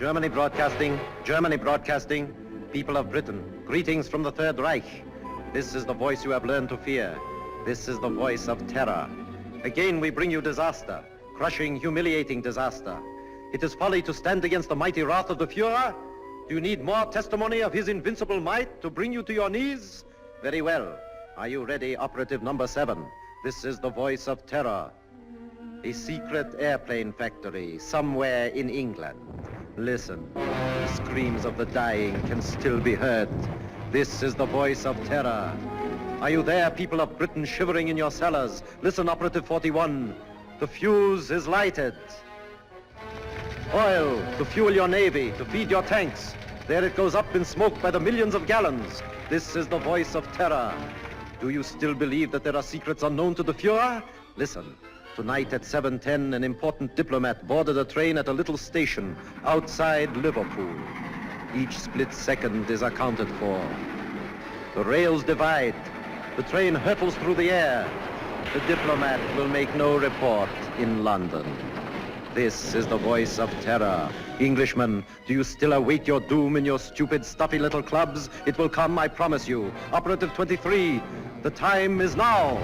Germany broadcasting, people of Britain, greetings from the Third Reich. This is the voice you have learned to fear. This is the voice of terror. Again we bring you disaster, crushing, humiliating disaster. It is folly to stand against the mighty wrath of the Fuhrer. Do you need more testimony of his invincible might to bring you to your knees? Very well. Are you ready, operative number 7? This is the voice of terror. A secret airplane factory somewhere in England. Listen, the screams of the dying can still be heard. This is the voice of terror. Are you there, people of Britain, shivering in your cellars? Listen, operative 41. The fuse is lighted. Oil to fuel your navy, to feed your tanks. There it goes up in smoke by the millions of gallons. This is the voice of terror. Do you still believe that there are secrets unknown to the Fuhrer? Listen. Tonight at 7:10, an important diplomat boarded a train at a little station outside Liverpool. Each split second is accounted for. The rails divide. The train hurtles through the air. The diplomat will make no report in London. This is the voice of terror. Englishmen, do you still await your doom in your stupid, stuffy little clubs? It will come, I promise you. Operative 23, the time is now.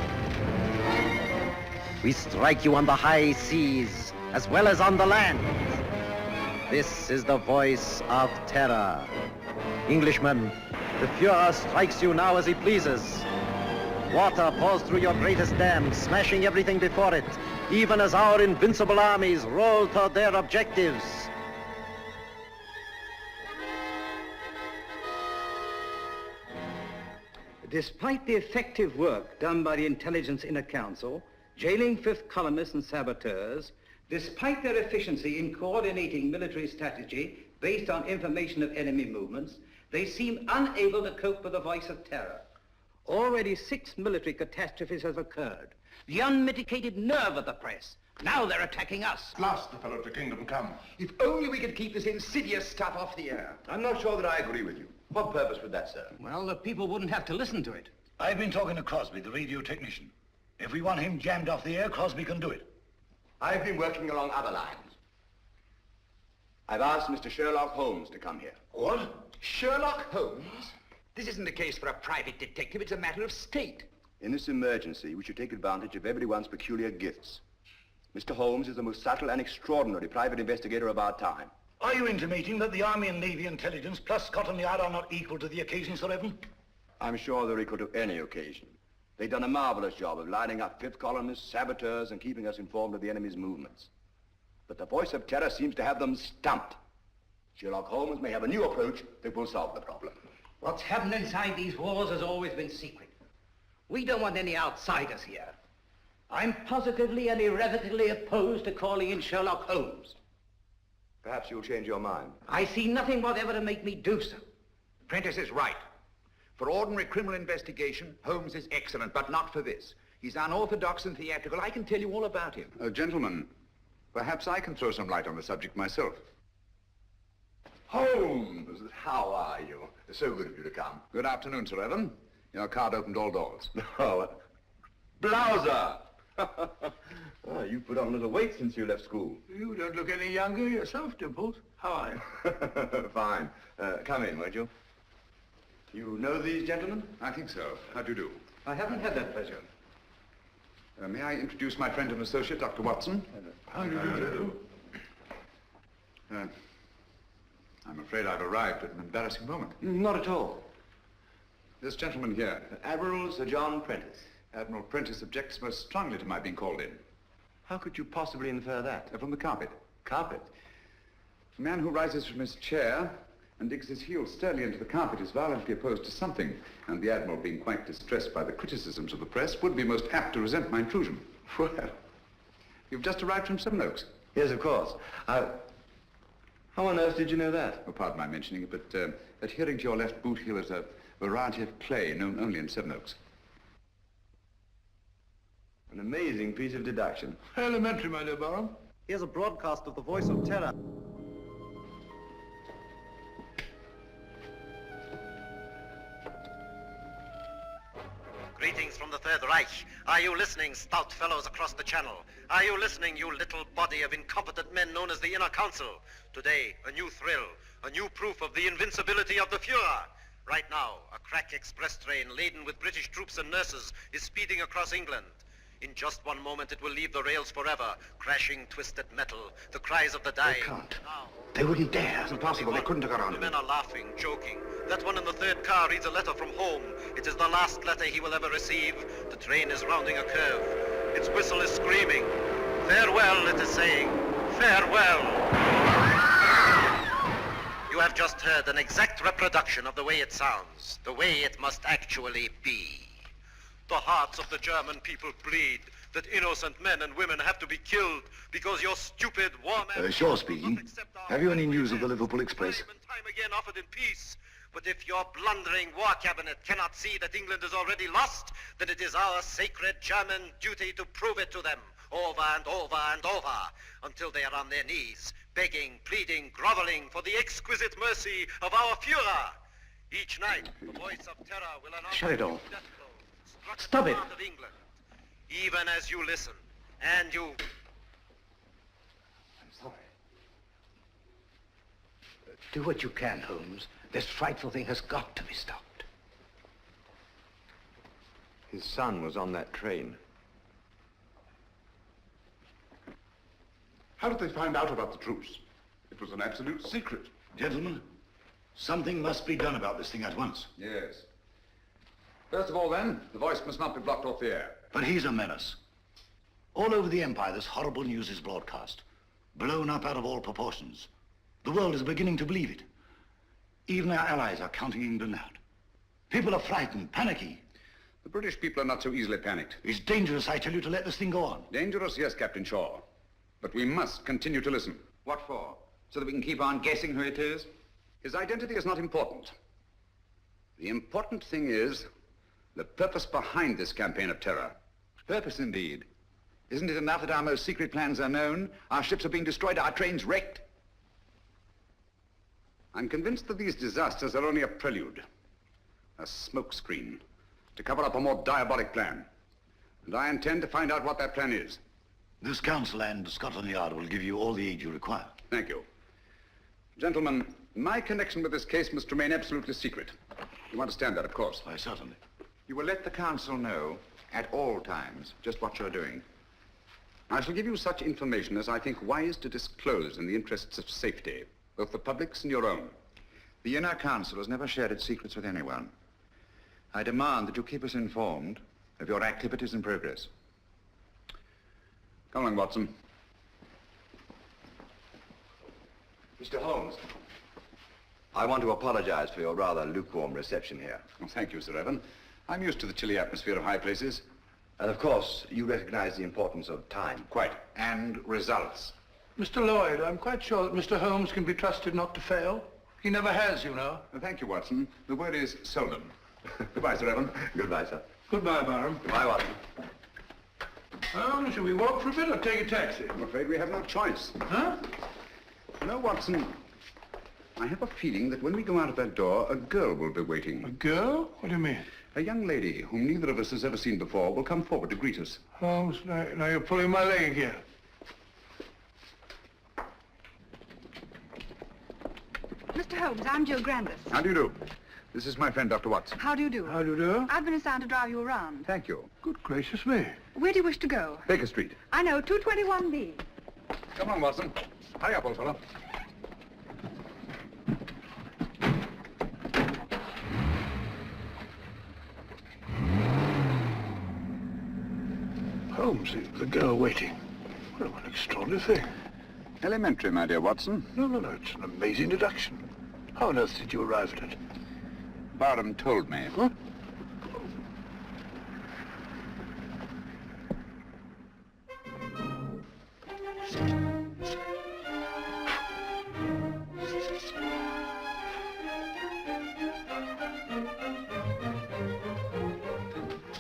We strike you on the high seas, as well as on the land. This is the voice of terror. Englishmen, the Fuhrer strikes you now as he pleases. Water pours through your greatest dam, smashing everything before it, even as our invincible armies roll toward their objectives. Despite the effective work done by the Intelligence Inner Council, jailing fifth columnists and saboteurs, despite their efficiency in coordinating military strategy based on information of enemy movements, they seem unable to cope with the voice of terror. Already 6 military catastrophes have occurred. The unmitigated nerve of the press. Now they're attacking us. At last the fellow to kingdom come. If only we could keep this insidious stuff off the air. I'm not sure that I agree with you. What purpose would that serve? Well, the people wouldn't have to listen to it. I've been talking to Crosby, the radio technician. If we want him jammed off the air, Crosby can do it. I've been working along other lines. I've asked Mr. Sherlock Holmes to come here. What? Sherlock Holmes? This isn't a case for a private detective, it's a matter of state. In this emergency, we should take advantage of everyone's peculiar gifts. Mr. Holmes is the most subtle and extraordinary private investigator of our time. Are you intimating that the Army and Navy intelligence plus Scotland Yard are not equal to the occasion, Sir Evan? I'm sure they're equal to any occasion. They've done a marvelous job of lining up fifth columnists, saboteurs, and keeping us informed of the enemy's movements. But the voice of terror seems to have them stumped. Sherlock Holmes may have a new approach that will solve the problem. What's happened inside these walls has always been secret. We don't want any outsiders here. I'm positively and irrevocably opposed to calling in Sherlock Holmes. Perhaps you'll change your mind. I see nothing whatever to make me do so. Prentice is right. For ordinary criminal investigation, Holmes is excellent, but not for this. He's unorthodox and theatrical. I can tell you all about him. Gentlemen, perhaps I can throw some light on the subject myself. Holmes, how are you? So good of you to come. Good afternoon, Sir Evan. Your card opened all doors. Oh, Blouser! Oh, you put on a little weight since you left school. You don't look any younger yourself, Dimples. How are you? Fine. Come in, won't you? You know these gentlemen? I think so. How do you do? I haven't had that pleasure. May I introduce my friend and associate, Dr. Watson? How do you do? I'm afraid I've arrived at an embarrassing moment. Not at all. This gentleman here, Admiral Sir John Prentice. Admiral Prentice, objects most strongly to my being called in. How could you possibly infer that? From the carpet. Carpet? A man who rises from his chair and digs his heels sternly into the carpet is violently opposed to something, and the Admiral, being quite distressed by the criticisms of the press, would be most apt to resent my intrusion. Well, You've just arrived from Sevenoaks. yes, of course. How on earth did you know that? Oh, pardon my mentioning it, but adhering to your left boot heel is a variety of clay known only in Sevenoaks. An amazing piece of deduction. Elementary, my dear Barham. Here's a broadcast of the voice of terror. Greetings from the Third Reich. Are you listening, stout fellows across the channel? Are you listening, you little body of incompetent men known as the Inner Council? Today, a new thrill, a new proof of the invincibility of the Fuhrer. Right now, a crack express train laden with British troops and nurses is speeding across England. In just one moment, it will leave the rails forever, crashing twisted metal, the cries of the dying. They can't. Now, They wouldn't dare. It's impossible. They couldn't have got on the to men it. are laughing, joking. That one in the third car reads a letter from home. It is the last letter he will ever receive. The train is rounding a curve. Its whistle is screaming. Farewell, it is saying. Farewell. You have just heard an exact reproduction of the way it sounds, the way it must actually be. The hearts of the German people bleed that innocent men and women have to be killed because your stupid war man... Shaw speaking. Have you any news of the Liverpool Express? Time and time again offered in peace. But if your blundering war cabinet cannot see that England is already lost, then it is our sacred German duty to prove it to them over and over and over until they are on their knees, begging, pleading, groveling for the exquisite mercy of our Fuhrer. Each night, the voice of terror will announce... Shut it off. death blow, struck Stop the it. heart of England. Even as you listen, and you... I'm sorry. Do what you can, Holmes. This frightful thing has got to be stopped. His son was on that train. How did they find out about the troops? It was an absolute secret. Gentlemen, something must be done about this thing at once. Yes. First of all, then, the voice must not be blocked off the air. But he's a menace. All over the Empire, this horrible news is broadcast, blown up out of all proportions. The world is beginning to believe it. Even our allies are counting England out. People are frightened, panicky. The British people are not so easily panicked. It's dangerous, I tell you, to let this thing go on. Dangerous, yes, Captain Shaw. But we must continue to listen. What for? So that we can keep on guessing who it is? His identity is not important. The important thing is the purpose behind this campaign of terror. Purpose, indeed. Isn't it enough that our most secret plans are known? Our ships are being destroyed, our trains wrecked. I'm convinced that these disasters are only a prelude, a smokescreen, to cover up a more diabolic plan. And I intend to find out what that plan is. This council and Scotland Yard will give you all the aid you require. Thank you. Gentlemen, my connection with this case must remain absolutely secret. You understand that, of course. Why, certainly. You will let the council know at all times just what you're doing. I shall give you such information as I think wise to disclose in the interests of safety, both the public's and your own. The Inner Council has never shared its secrets with anyone. I demand that you keep us informed of your activities and progress. Come along, Watson. Mr. Holmes, I want to apologize for your rather lukewarm reception here. Well, thank you, Sir Evan. I'm used to the chilly atmosphere of high places. And of course, you recognize the importance of time. Quite. And results. Mr. Lloyd, I'm quite sure that Mr. Holmes can be trusted not to fail. He never has, you know. Thank you, Watson. The word is seldom. Goodbye, Sir Evan. Goodbye, sir. Goodbye, Barham. Goodbye, Watson. Well, shall we walk for a bit or take a taxi? I'm afraid we have no choice. Huh? You know, Watson, I have a feeling that when we go out of that door, a girl will be A waiting. girl? What do you mean? A young lady whom neither of us has ever seen before will come forward to greet us. Holmes, now you're pulling my leg here. Mr. Holmes, I'm Jill Grandis. How do you do? This is my friend, Dr. Watson. How do you do? How do you do? I've been assigned to drive you around. Thank you. Good gracious me. Where do you wish to go? Baker Street. I know, 221B. Come on, Watson. Hurry up, old fellow. Holmes, the girl waiting. What an extraordinary thing. Elementary, my dear Watson. No, it's an amazing deduction. How on earth did you arrive at it? Barham told me. Huh?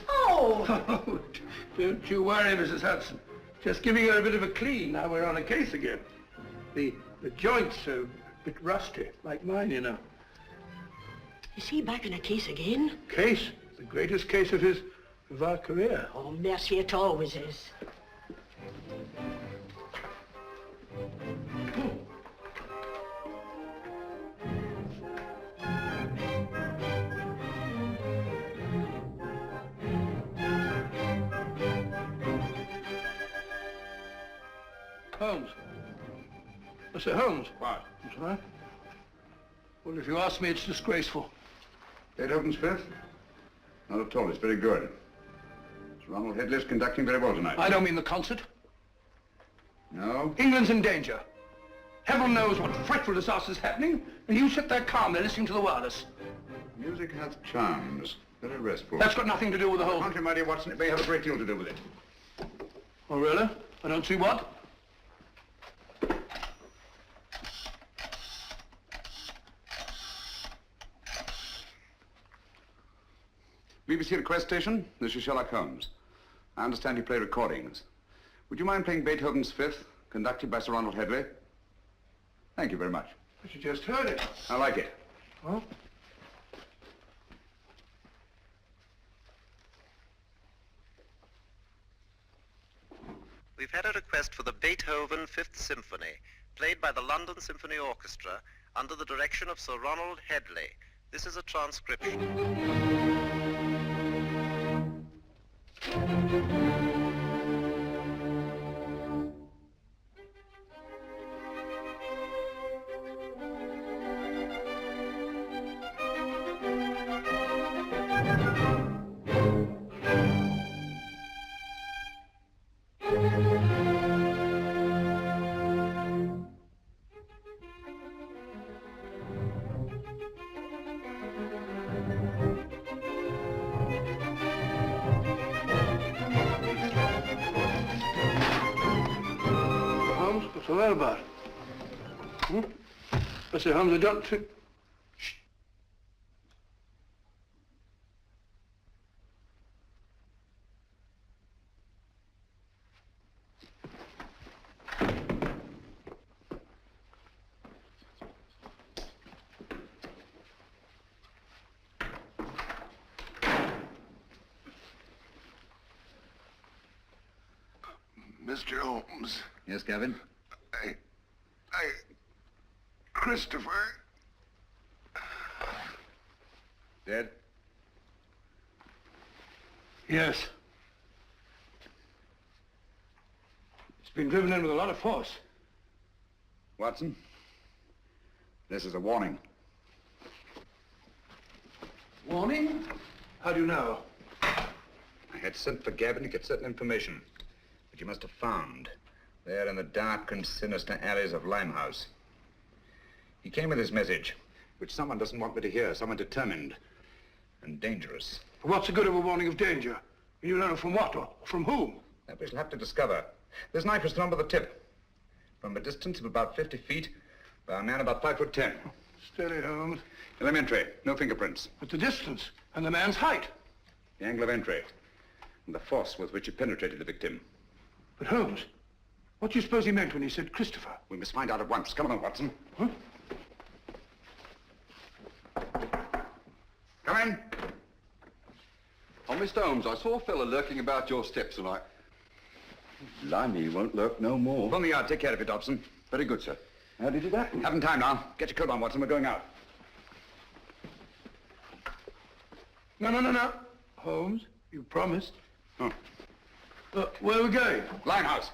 Oh, don't you worry, Mrs. Hudson. Just giving her a bit of a clean. Now we're on a case again. The joints are a bit rusty, like mine, you know. Is he back in a case again? Case? The greatest case of our career. Oh, mercy, it always is. Holmes. I say, Holmes. What? That's right. Well, if you ask me, it's disgraceful. Beethoven's Fifth? Not at all. It's very good. Sir Ronald Headley's conducting very well tonight. I don't mean the concert. No? England's in danger. Heaven knows what frightful disaster's happening, and you sit there calmly listening to the wireless. Music has charms. Very restful. That's got nothing to do with the whole... Contrary, my dear Watson, it may have a great deal to do with it. Oh, really? I don't see what. BBC request station, this is Sherlock Holmes. I understand you play recordings. Would you mind playing Beethoven's Fifth, conducted by Sir Ronald Headley? Thank you very much. But you just heard it. I like it. Huh? We've had a request for the Beethoven Fifth Symphony, played by the London Symphony Orchestra under the direction of Sir Ronald Headley. This is a transcription. What's all that about? Hmm? I say, Holmes, I don't think... Shh. Mr. Holmes. Yes, Gavin? Christopher. Dead? Yes. It's been driven in with a lot of force. Watson, this is a warning. Warning? How do you know? I had sent for Gavin to get certain information, which you must have found there in the dark and sinister alleys of Limehouse. He came with his message, which someone doesn't want me to hear, someone determined and dangerous. What's the good of a warning of danger? You don't know from what or from whom? That we shall have to discover. This knife was thrown by the tip, from a distance of about 50 feet, by a man about 5'10". Steady, Holmes. Elementary, no fingerprints. But the distance. And the man's height. The angle of entry. And the force with which he penetrated the victim. But Holmes, what do you suppose he meant when he said Christopher? We must find out at once. Come on, Watson. Huh? Come in. Oh, Mr. Holmes, I saw a fella lurking about your steps tonight. Blimey, he won't lurk no more. Pull me out. Take care of it, Dobson. Very good, sir. How did it happen? Haven't time now. Get your coat on, Watson. We're going out. No. Holmes, you promised. Oh. Where are we going? Limehouse.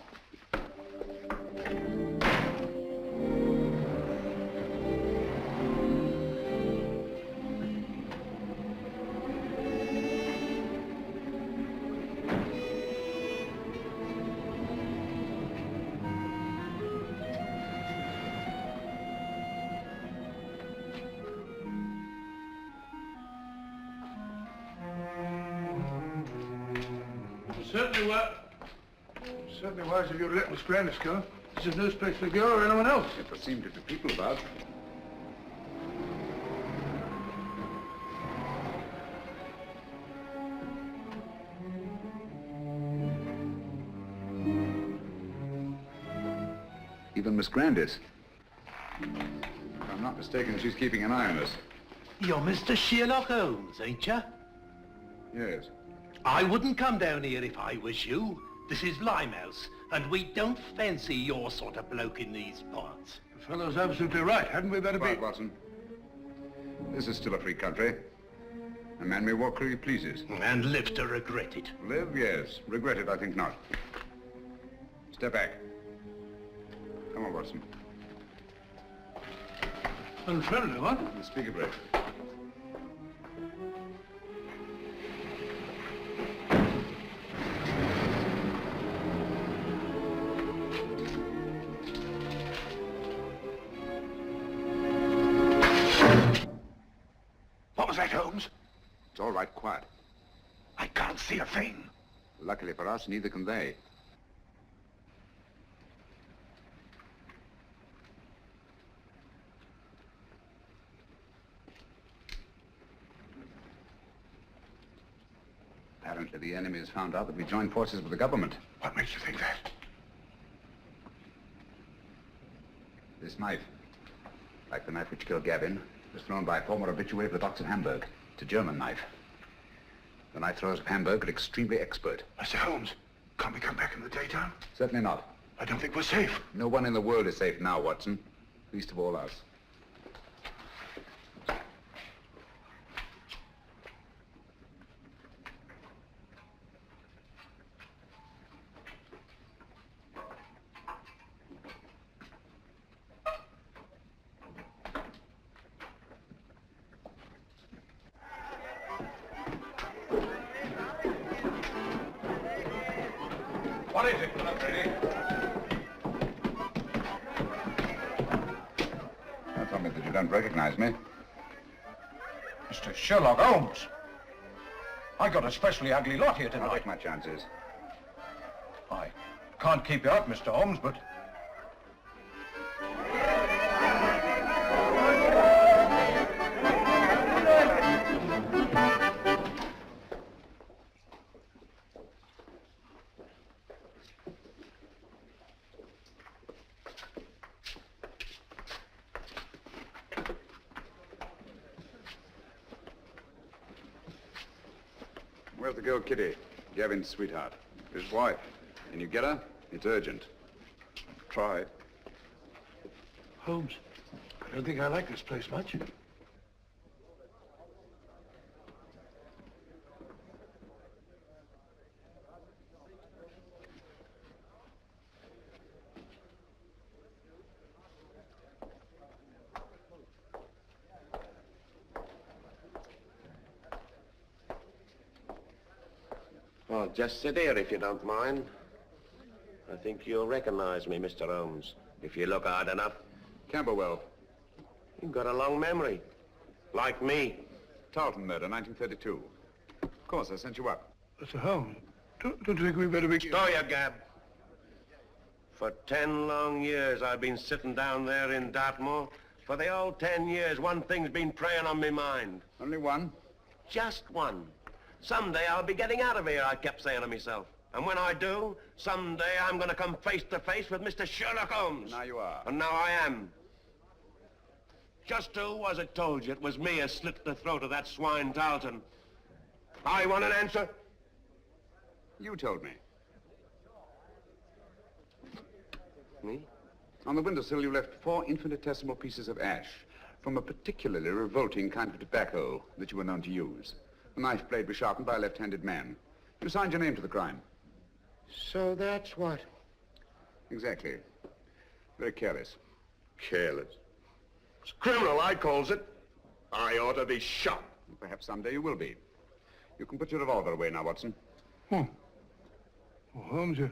Certainly wise of you to let Miss Grandis go. This is no place for the girl or anyone else. There seemed to be people about. Even Miss Grandis. If I'm not mistaken, she's keeping an eye on us. You're Mr. Sherlock Holmes, ain't you? Yes. I wouldn't come down here if I was you. This is Limehouse, and we don't fancy your sort of bloke in these parts. The fellow's absolutely right. Hadn't we better Quiet, be... Watson. This is still a free country. A man may walk where he pleases. And live to regret it. Live, yes. Regret it, I think not. Step back. Come on, Watson. Unfriendly, what? Speak a break. What was that, Holmes? It's all right, quiet. I can't see a thing. Luckily for us, neither can they. Apparently the enemy has found out that we joined forces with the government. What makes you think that? This knife, like the knife which killed Gavin, was thrown by a former habitué of the docks in Hamburg. It's a German knife. The knife throwers of Hamburg are extremely expert. Mr. Holmes, can't we come back in the daytime? Certainly not. I don't think we're safe. No one in the world is safe now, Watson. Least of all us. What is it? Not ready. Don't tell me that you don't recognize me. Mr. Sherlock Holmes. I got a specially ugly lot here I'll tonight. take my chances. I can't keep you out, Mr. Holmes, but... Where's the girl, Kitty? Gavin's sweetheart. His wife. Can you get her? It's urgent. Try. Holmes, I don't think I like this place much. Well, just sit here if you don't mind. I think you'll recognize me, Mr. Holmes, if you look hard enough. Camberwell. You've got a long memory. Like me. Tarleton murder, 1932. Of course, I sent you up. Mr. Holmes, don't you think we better be... Stow your gab. For 10 long years I've been sitting down there in Dartmoor. For the old 10 years, one thing's been preying on my mind. Only one? just one. Someday I'll be getting out of here, I kept saying to myself. And when I do, someday I'm going to come face to face with Mr. Sherlock Holmes. Now you are. And now I am. Just who was it told you it was me who slit the throat of that swine Tarleton? I want an answer. You told me. Me? On the windowsill you left 4 infinitesimal pieces of ash from a particularly revolting kind of tobacco that you were known to use. The knife blade was sharpened by a left-handed man. You signed your name to the crime. So that's what? Exactly. Very careless. Careless. It's criminal, I calls it. I ought to be shot. Perhaps someday you will be. You can put your revolver away now, Watson. Well, Holmes, you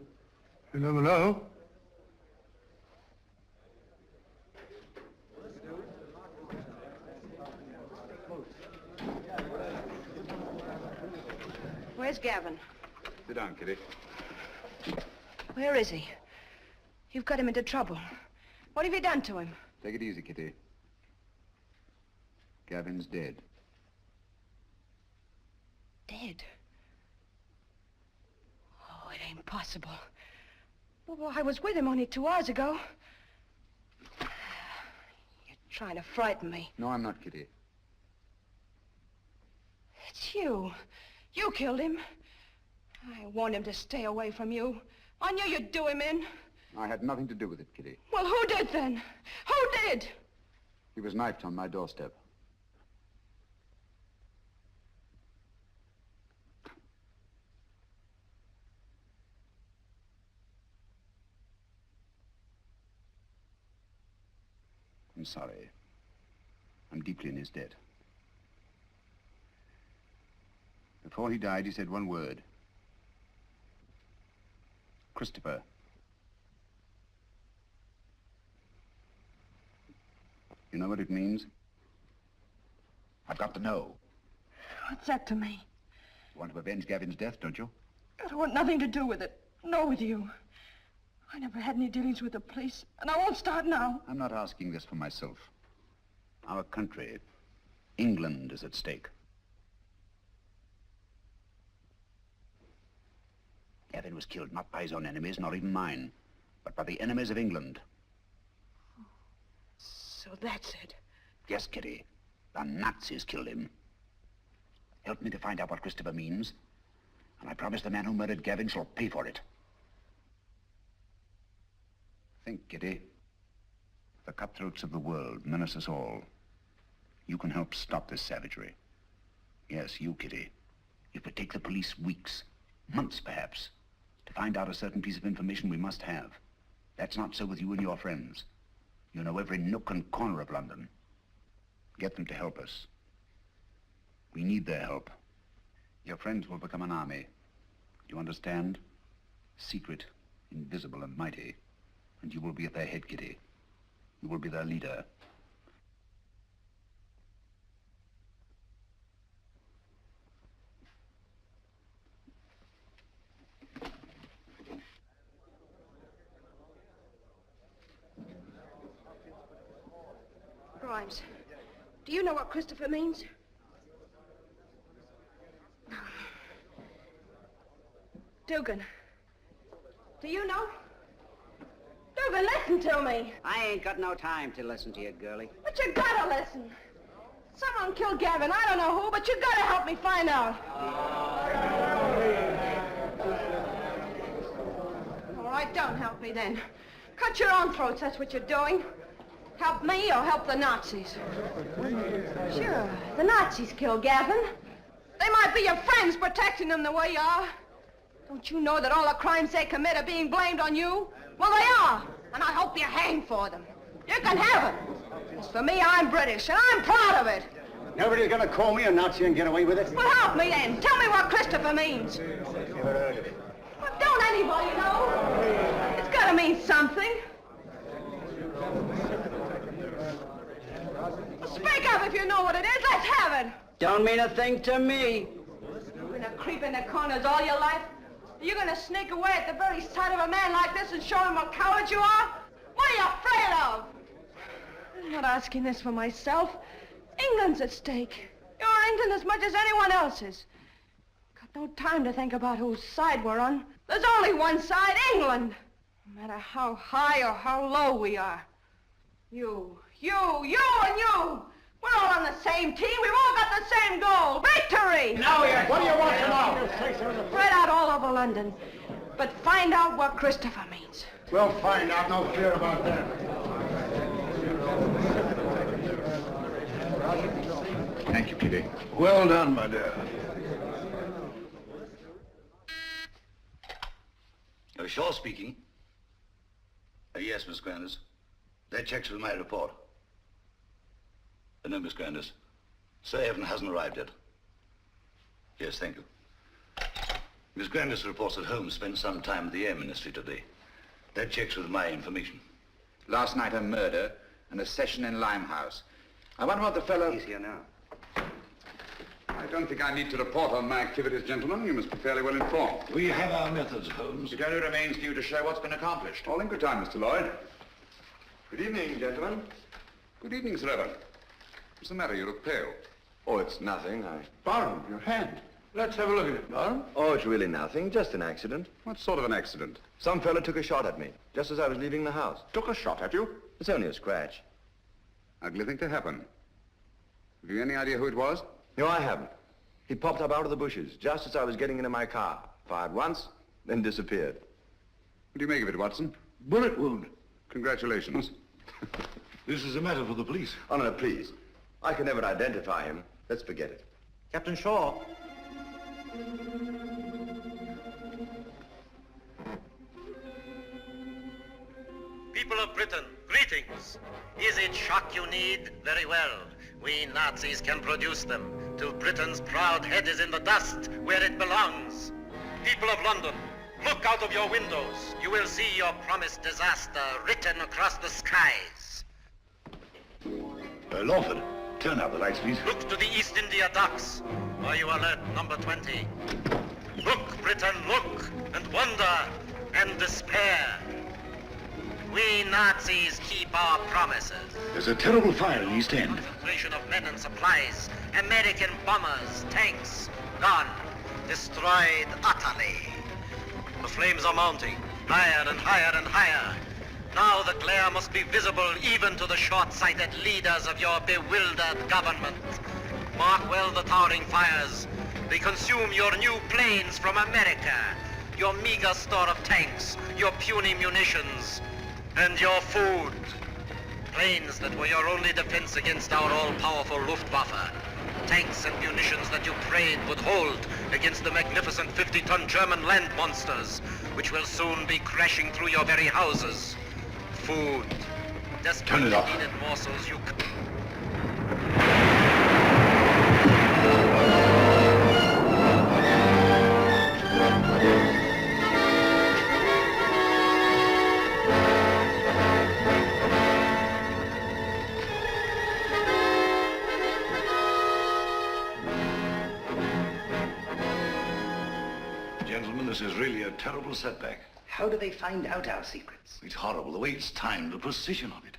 never know. Where's Gavin? Sit down, Kitty. Where is he? You've got him into trouble. What have you done to him? Take it easy, Kitty. Gavin's dead. Dead? Oh, it ain't possible. Well, I was with him only 2 hours ago. You're trying to frighten me. No, I'm not, Kitty. It's you. You killed him. I warned him to stay away from you. I knew you'd do him in. I had nothing to do with it, Kitty. Well, who did then? Who did? He was knifed on my doorstep. I'm sorry. I'm deeply in his debt. Before he died, he said one word. Christopher. You know what it means? I've got to know. What's that to me? You want to avenge Gavin's death, don't you? I don't want nothing to do with it. Nor with you. I never had any dealings with the police, and I won't start now. I'm not asking this for myself. Our country, England, is at stake. Gavin was killed not by his own enemies, not even mine, but by the enemies of England. So that's it. Yes, Kitty. The Nazis killed him. Help me to find out what Christopher means, and I promise the man who murdered Gavin shall pay for it. Think, Kitty. The cutthroats of the world menace us all. You can help stop this savagery. Yes, you, Kitty. It would take the police weeks, months perhaps, to find out a certain piece of information we must have. That's not so with you and your friends. You know every nook and corner of London. Get them to help us. We need their help. Your friends will become an army. Do you understand? Secret, invisible, and mighty. And you will be at their head, Kitty. You will be their leader. Grimes, do you know what Christopher means? Dugan, do you know? Dugan, listen to me. I ain't got no time to listen to you, girlie. But you gotta listen. Someone killed Gavin. I don't know who, but you gotta help me find out. All right, don't help me then. Cut your own throats, that's what you're doing. Help me or help the Nazis? Sure, the Nazis killed Gavin. They might be your friends protecting them the way you are. Don't you know that all the crimes they commit are being blamed on you? Well, they are, and I hope you hang for them. You can have it. As for me, I'm British, and I'm proud of it. Nobody's gonna call me a Nazi and get away with it. Well, help me then. Tell me what Christopher means. Never heard of it. Well, don't anybody know? It's gotta mean something. Speak up if you know what it is. Let's have it. Don't mean a thing to me. You've been a creep in the corners all your life. Are you gonna sneak away at the very sight of a man like this and show him what cowards you are? What are you afraid of? I'm not asking this for myself. England's at stake. You're England as much as anyone else's. Got no time to think about whose side we're on. There's only one side, England. No matter how high or how low we are. You, and you. We're all on the same team. We've all got the same goal. Victory! Now, what do you want to know? Spread out all over London. But find out what Christopher means. We'll find out. No fear about that. Thank you, Meade. Well done, my dear. Shaw speaking. Yes, Miss Grandis. That checks with my report. No, Miss Grandis. Sir Evan hasn't arrived yet. Yes, thank you. Miss Grandis reports that Holmes spent some time at the Air Ministry today. That checks with my information. Last night a murder and a session in Limehouse. I wonder what the fellow... He's here now. I don't think I need to report on my activities, gentlemen. You must be fairly well informed. We have our methods, Holmes. It only remains for you to show what's been accomplished. All in good time, Mr. Lloyd. Good evening, gentlemen. Good evening, Sir Evan. What's the matter? You look pale. Oh, it's nothing. Barham, your hand. Let's have a look at it, Barham. Oh, it's really nothing. Just an accident. What sort of an accident? Some fella took a shot at me, just as I was leaving the house. Took a shot at you? It's only a scratch. Ugly thing to happen. Have you any idea who it was? No, I haven't. He popped up out of the bushes, just as I was getting into my car. Fired once, then disappeared. What do you make of it, Watson? Bullet wound. Congratulations. This is a matter for the police. Oh, no, please. I can never identify him. Let's forget it. Captain Shaw. People of Britain, greetings. Is it shock you need? Very well. We Nazis can produce them till Britain's proud head is in the dust where it belongs. People of London, look out of your windows. You will see your promised disaster written across the skies. Lawford, turn out the lights, please. Look to the East India docks. Are you alert, number 20? Look, Britain, look, and wonder, and despair. We Nazis keep our promises. There's a terrible fire in East End. Concentration of men and supplies. American bombers, tanks, gone. Destroyed utterly. The flames are mounting, higher and higher and higher. Now the glare must be visible even to the short-sighted leaders of your bewildered government. Mark well the towering fires. They consume your new planes from America, your meager store of tanks, your puny munitions, and your food. Planes that were your only defense against our all-powerful Luftwaffe. Tanks and munitions that you prayed would hold against the magnificent 50-ton German land monsters, which will soon be crashing through your very houses. Food. Desperately needed morsels you... Gentlemen, this is really a terrible setback. How do they find out our secrets? It's horrible, the way it's timed, the precision of it.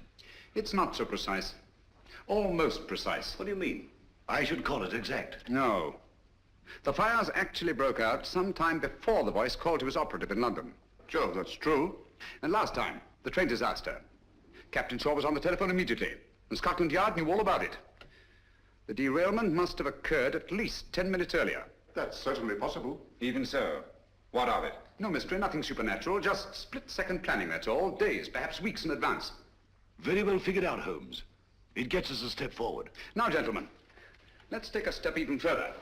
It's not so precise. Almost precise. What do you mean? I should call it exact. No. The fires actually broke out sometime before the voice called to his operative in London. Sure, that's true. And last time, the train disaster. Captain Shaw was on the telephone immediately, and Scotland Yard knew all about it. The derailment must have occurred at least 10 minutes earlier. That's certainly possible. Even so. What of it? No mystery, nothing supernatural, just split-second planning, that's all. Days, perhaps weeks in advance. Very well figured out, Holmes. It gets us a step forward. Now, gentlemen, let's take a step even further.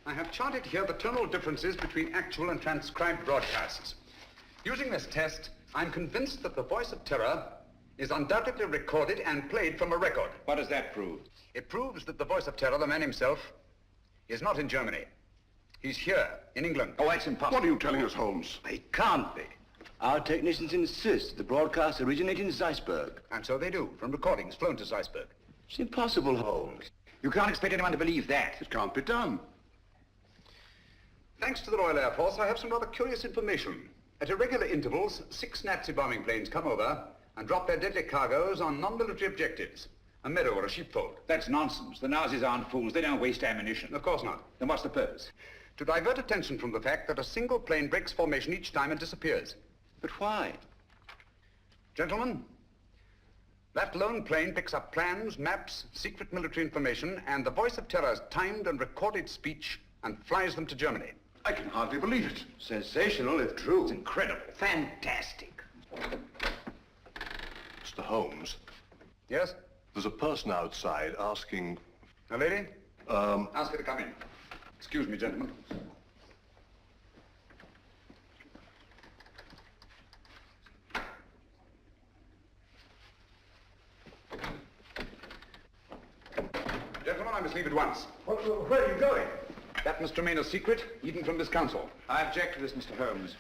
I have charted here the tonal differences between actual and transcribed broadcasts. Using this test, I'm convinced that the voice of terror is undoubtedly recorded and played from a record. What does that prove? It proves that the voice of terror, the man himself, is not in Germany. He's here, in England. Oh, that's impossible. What are you telling us, Holmes? It can't be. Our technicians insist the broadcast originated in Zeisberg. And so they do, from recordings flown to Zeisberg. It's impossible, Holmes. You can't expect anyone to believe that. It can't be done. Thanks to the Royal Air Force, I have some rather curious information. At irregular intervals, 6 Nazi bombing planes come over and drop their deadly cargoes on non-military objectives. A meadow or a sheepfold. That's nonsense. The Nazis aren't fools. They don't waste ammunition. Of course not. Then what's the purpose? To divert attention from the fact that a single plane breaks formation each time and disappears. But why? Gentlemen, that lone plane picks up plans, maps, secret military information, and the voice of terror's timed and recorded speech and flies them to Germany. I can hardly believe it. Sensational, if true. It's incredible. Fantastic. Mr. Holmes, Yes? there's a person outside asking... A lady? Ask her to come in. Excuse me, gentlemen. Gentlemen, I must leave at once. Where are you going? That must remain a secret, even from this council. I object to this, Mr. Holmes.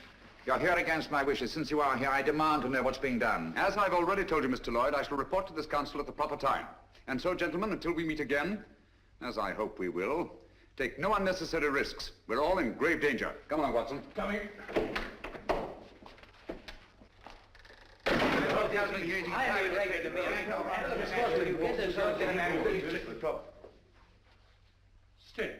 You're here against my wishes. Since you are here, I demand to know what's being done. As I've already told you, Mr. Lloyd, I shall report to this council at the proper time. And so, gentlemen, until we meet again, as I hope we will, take no unnecessary risks. We're all in grave danger. Come along, Watson. Coming. Stay.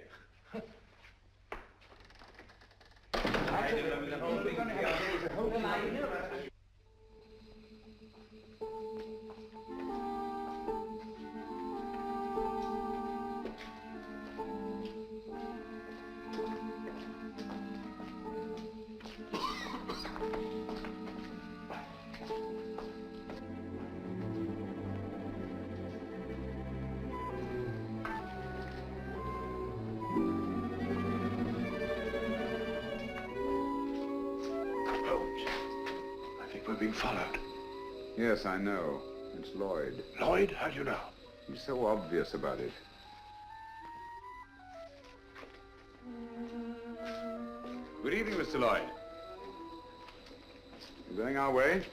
We're being followed. Yes, I know. It's Lloyd. Lloyd, how do you know? He's so obvious about it. Good evening, Mr. Lloyd. You going our way?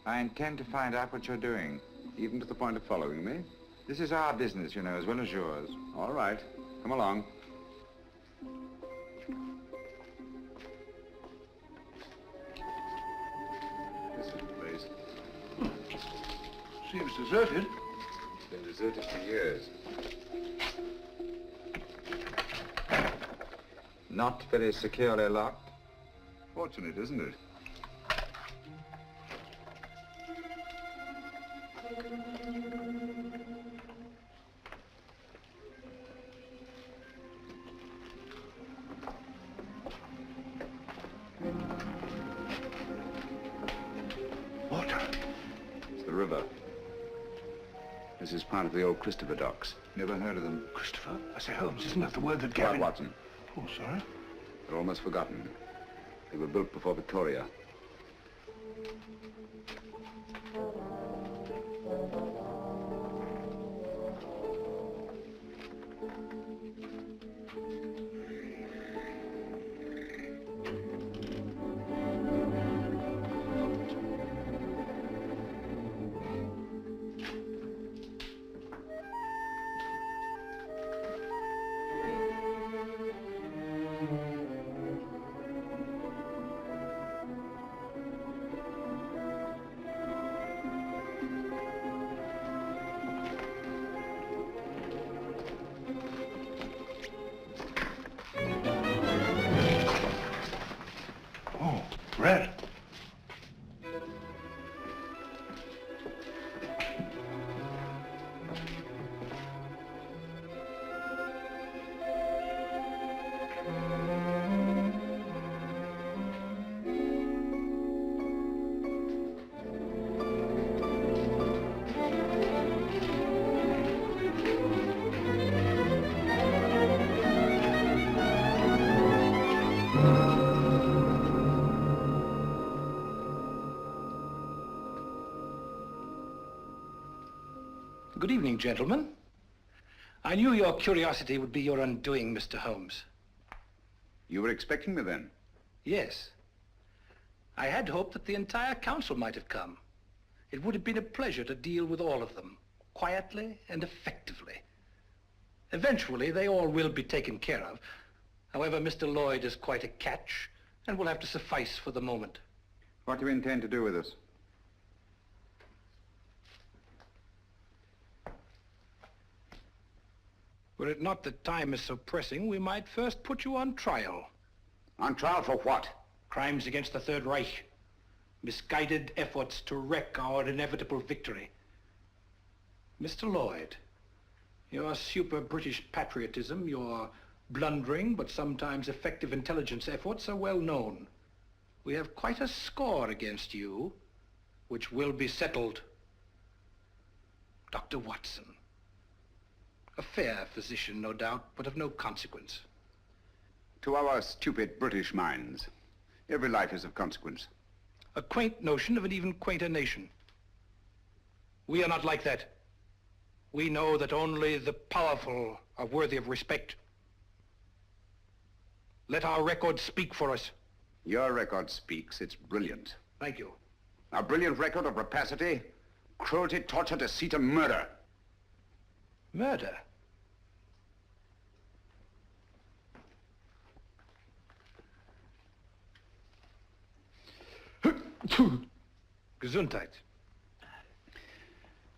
I intend to find out what you're doing. Even to the point of following me? This is our business, you know, as well as yours. All right. Come along. This is the place. Seems deserted. It's been deserted for years. Not very securely locked. Fortunate, isn't it? Water. It's the river. This is part of the old Christopher docks. Never heard of them? Christopher? I say, Holmes, isn't that the word that Quiet, Gavin... Watson. Oh, sorry. They're almost forgotten. They were built before Victoria. Oh, red. Good evening, gentlemen. I knew your curiosity would be your undoing, Mr. Holmes. You were expecting me then? Yes. I had hoped that the entire council might have come. It would have been a pleasure to deal with all of them, quietly and effectively. Eventually, they all will be taken care of. However, Mr. Lloyd is quite a catch and will have to suffice for the moment. What do you intend to do with us? Were it not that time is so pressing, we might first put you on trial. On trial for what? Crimes against the Third Reich. Misguided efforts to wreck our inevitable victory. Mr. Lloyd, your super-British patriotism, your blundering but sometimes effective intelligence efforts are well known. We have quite a score against you, which will be settled. Dr. Watson. A fair physician, no doubt, but of no consequence. To our stupid British minds, every life is of consequence. A quaint notion of an even quainter nation. We are not like that. We know that only the powerful are worthy of respect. Let our record speak for us. Your record speaks. It's brilliant. Thank you. A brilliant record of rapacity, cruelty, torture, deceit, and murder. Murder? Gesundheit.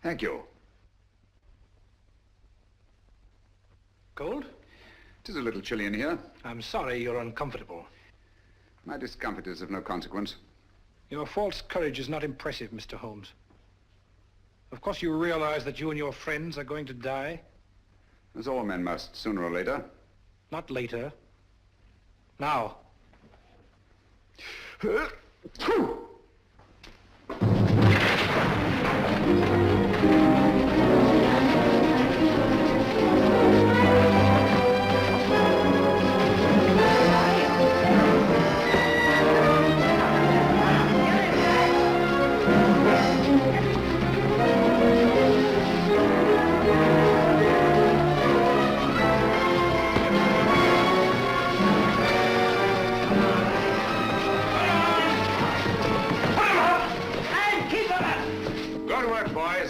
Thank you. Cold? It is a little chilly in here. I'm sorry you're uncomfortable. My discomfort is of no consequence. Your false courage is not impressive, Mr. Holmes. Of course you realize that you and your friends are going to die? As all men must, sooner or later. Not later. Now.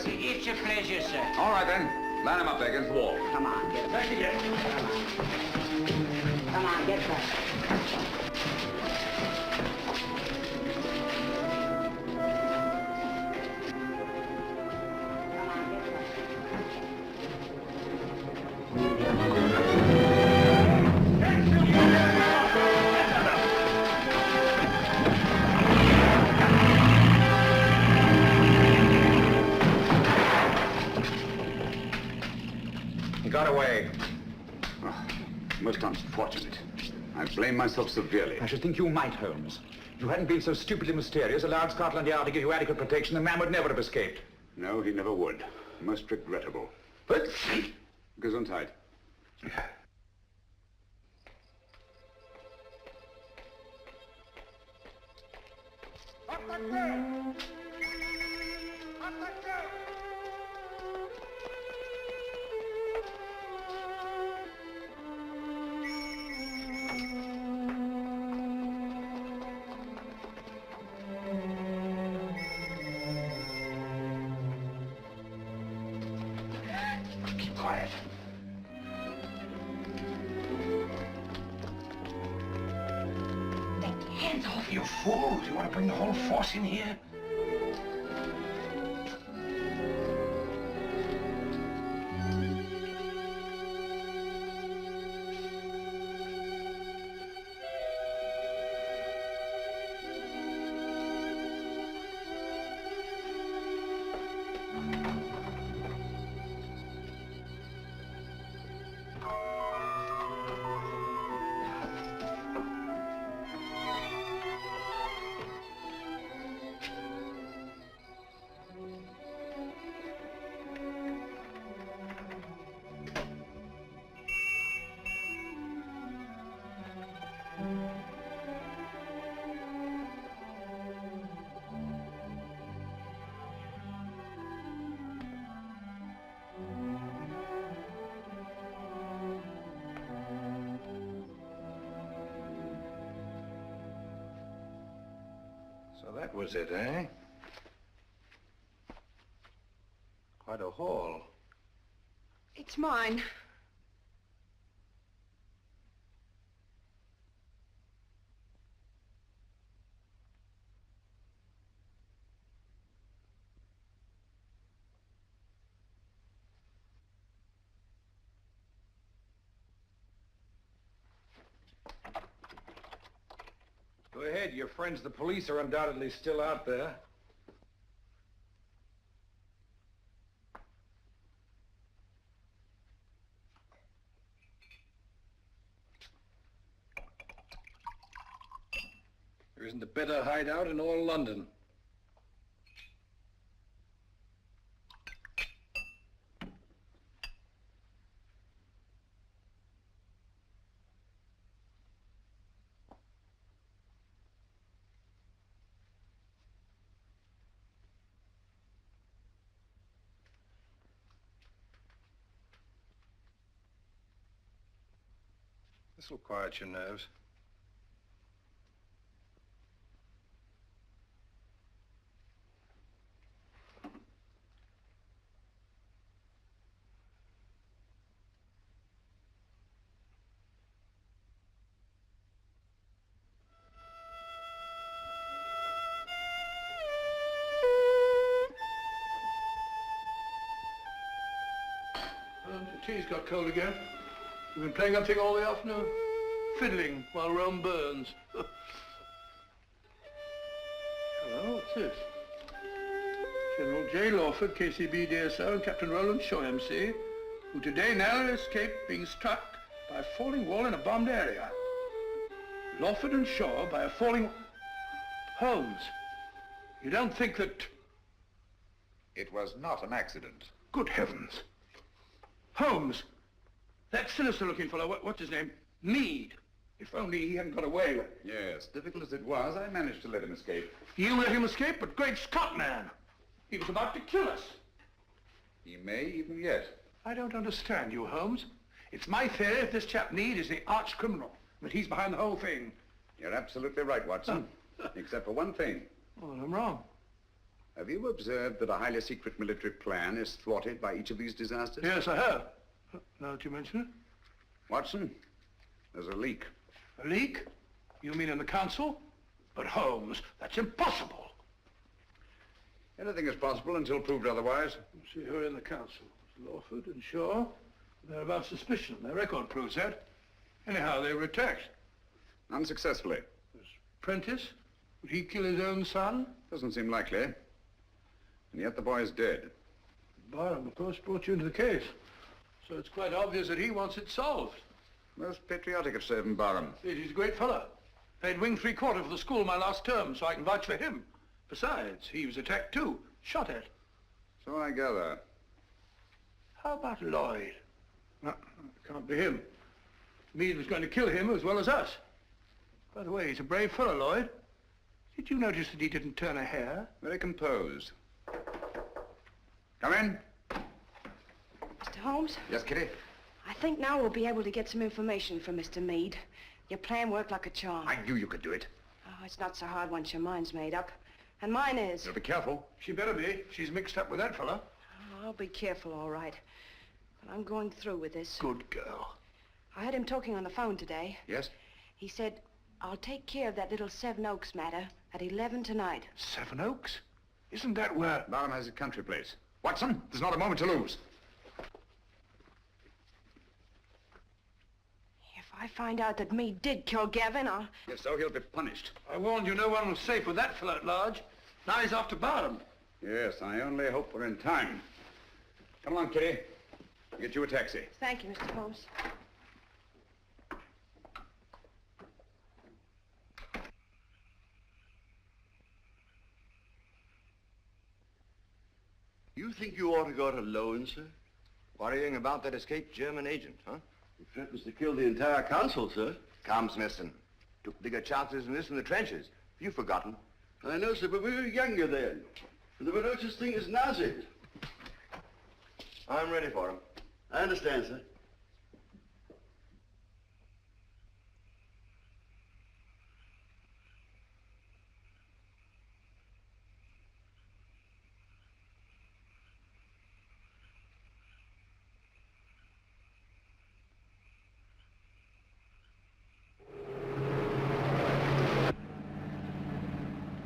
It's a pleasure, sir. All right, then. Line him up there against the wall. Come on, get back again. Come on, get back. Got away. Oh, most unfortunate. I blame myself severely. I should think you might, Holmes. If you hadn't been so stupidly mysterious, allowed Scotland Yard to give you adequate protection, the man would never have escaped. No, he never would. Most regrettable. But... Gesundheit. Keep quiet. Hands off, you fool! Do you want to bring the whole force in here? So that was it, eh? Quite a haul. It's mine. Go ahead. Your friends, the police, are undoubtedly still out there. There isn't a better hideout in all London. This will quiet your nerves. The tea's got cold again. You've been playing that thing all the afternoon? Fiddling while Rome burns. Hello, what's this? General J. Lawford, KCB DSO, and Captain Roland Shaw, MC, who today narrowly escaped being struck by a falling wall in a bombed area. Lawford and Shaw by a falling... Holmes, you don't think that... It was not an accident. Good heavens. Holmes, that sinister-looking fellow, what's his name? Meade. If only he hadn't got away. Yes, difficult as it was, I managed to let him escape. You let him escape, but great Scott, man! He was about to kill us. He may even yet. I don't understand you, Holmes. It's my theory that this chap Meade is the arch criminal, that he's behind the whole thing. You're absolutely right, Watson. Except for one thing. Oh, I'm wrong. Have you observed that a highly secret military plan is thwarted by each of these disasters? Yes, I have. Now that you mention it. Watson, there's a leak. A leak? You mean in the council? But Holmes, that's impossible. Anything is possible until proved otherwise. Let's see who are in the council. Lawford and Shaw. They're above suspicion. Their record proves that. Anyhow, they were attacked. Unsuccessfully. There's Prentice. Would he kill his own son? Doesn't seem likely. And yet the boy is dead. Barham, of course, brought you into the case. So it's quite obvious that he wants it solved. Most patriotic of Sir Evan Barham. He's a great fellow. Paid wing 3/4 for the school my last term, so I can vouch for him. Besides, he was attacked too. Shot at. So I gather. How about Lloyd? No, it can't be him. Meade was going to kill him as well as us. By the way, he's a brave fellow, Lloyd. Did you notice that he didn't turn a hair? Very composed. Come in. Mr. Holmes? Yes, Kitty? I think now we'll be able to get some information from Mr. Meade. Your plan worked like a charm. I knew you could do it. Oh, it's not so hard once your mind's made up. And mine is. You'll be careful. She better be. She's mixed up with that fellow. Oh, I'll be careful, all right. But I'm going through with this. Good girl. I heard him talking on the phone today. Yes? He said, I'll take care of that little Seven Oaks matter at 11 tonight. Seven Oaks? Isn't that where... Barham has his country place. Watson, there's not a moment to lose. If I find out that Meade did kill Gavin, I'll... If so, he'll be punished. I warned you no one was safe with that fellow at large. Now he's after Barham. Yes, I only hope we're in time. Come along, Kitty. I'll get you a taxi. Thank you, Mr. Holmes. You think you ought to go alone, sir? Worrying about that escaped German agent, huh? He threatens to kill the entire council, sir. Calm, Smithson. Took bigger chances than this in the trenches. You've forgotten. I know, sir, but we were younger then. And there were no such thing as Nazis. I'm ready for him. I understand, sir.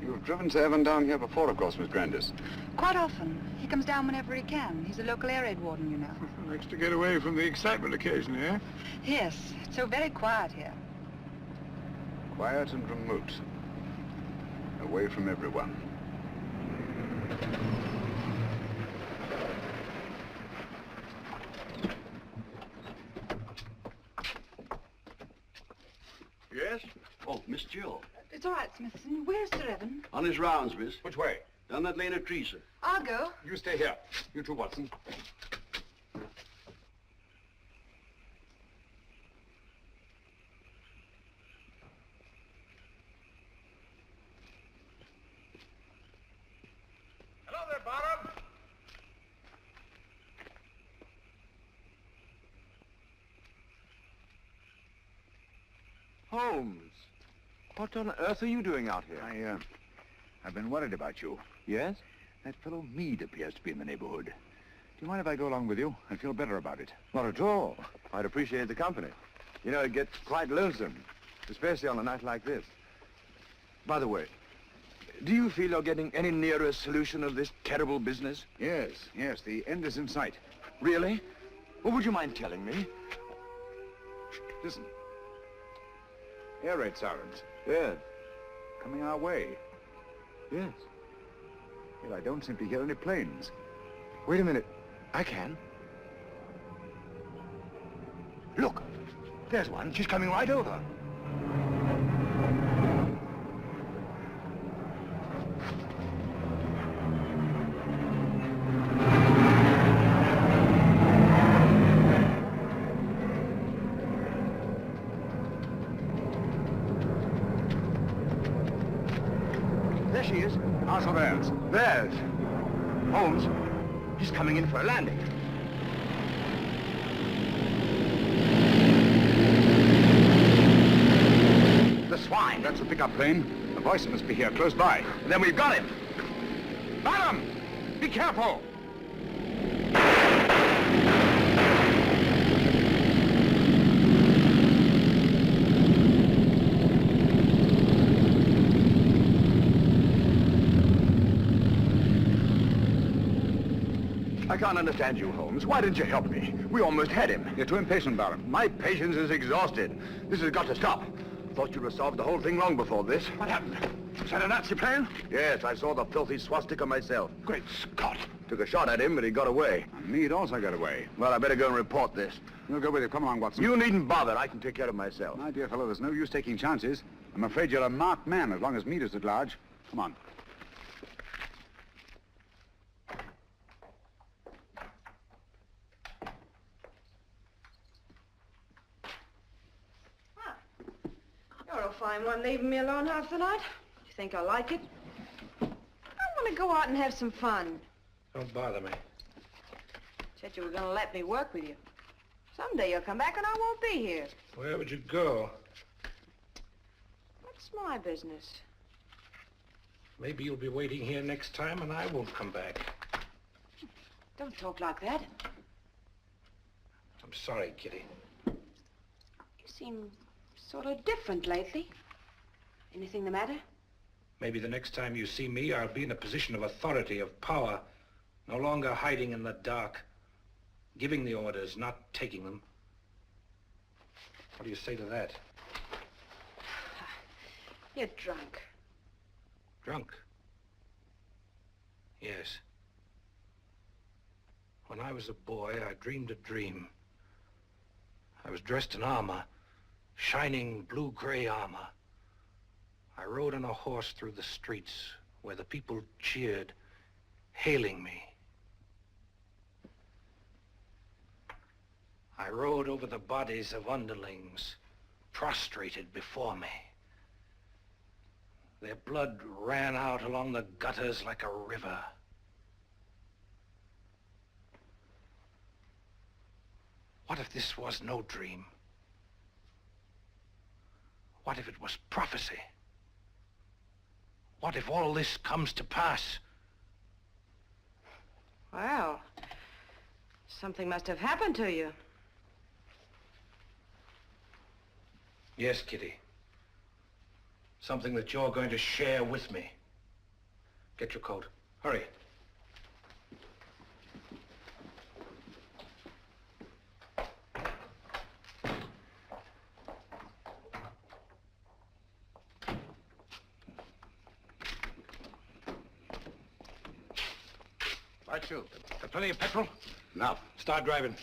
You've driven Sir Evan down here before, of course, Miss Grandis. Quite often. He comes down whenever he can. He's a local air raid warden, you know. Likes to get away from the excitement occasionally, eh? Yes, it's so very quiet here. Quiet and remote. away from everyone. Yes? Oh, Miss Jill. It's all right, Smithson. Where's Sir Evan? On his rounds, miss. Which way? Down that lane of trees, sir. I'll go. You stay here. You too, Watson. Hello there, Barham. Holmes, what on earth are you doing out here? I've been worried about you. Yes? That fellow Meade appears to be in the neighborhood. Do you mind if I go along with you? I feel better about it. Not at all. I'd appreciate the company. You know, it gets quite lonesome, especially on a night like this. By the way, do you feel you're getting any nearer a solution of this terrible business? Yes, the end is in sight. Really? Well, would you mind telling me? Listen. Air raid sirens. Yes. Coming our way. Yes. Yet I don't seem to hear any planes. Wait a minute. I can. Look, there's one. She's coming right over. There she is. How's theirs? There's Holmes. He's coming in for a landing. The swine. That's the pickup plane. The voice must be here, close by. And then we've got him. Barham! Be careful! I can't understand you, Holmes. Why didn't you help me? We almost had him. You're too impatient, Barham. My patience is exhausted. This has got to stop. Thought you'd have solved the whole thing long before this. What happened? Is that a Nazi plane? Yes, I saw the filthy swastika myself. Great Scott. Took a shot at him, but he got away. And Meade also got away. Well, I better go and report this. You'll go with you. Come along, Watson. You needn't bother. I can take care of myself. My dear fellow, there's no use taking chances. I'm afraid you're a marked man as long as Meade is at large. Come on. You're a fine one, leaving me alone half the night. You think I like it? I want to go out and have some fun. Don't bother me. Said you were going to let me work with you. Someday you'll come back and I won't be here. Where would you go? What's my business? Maybe you'll be waiting here next time and I won't come back. Don't talk like that. I'm sorry, Kitty. You seem sort of different lately. Anything the matter? Maybe the next time you see me, I'll be in a position of authority, of power. No longer hiding in the dark. Giving the orders, not taking them. What do you say to that? You're drunk. Drunk? Yes. When I was a boy, I dreamed a dream. I was dressed in armor, shining blue-gray armor. I rode on a horse through the streets where the people cheered, hailing me. I rode over the bodies of underlings, prostrated before me. Their blood ran out along the gutters like a river. What if this was no dream? What if it was prophecy? What if all this comes to pass? Well, something must have happened to you. Yes, Kitty. Something that you're going to share with me. Get your coat. Hurry. Right, you. Got plenty of petrol? Enough. Start driving.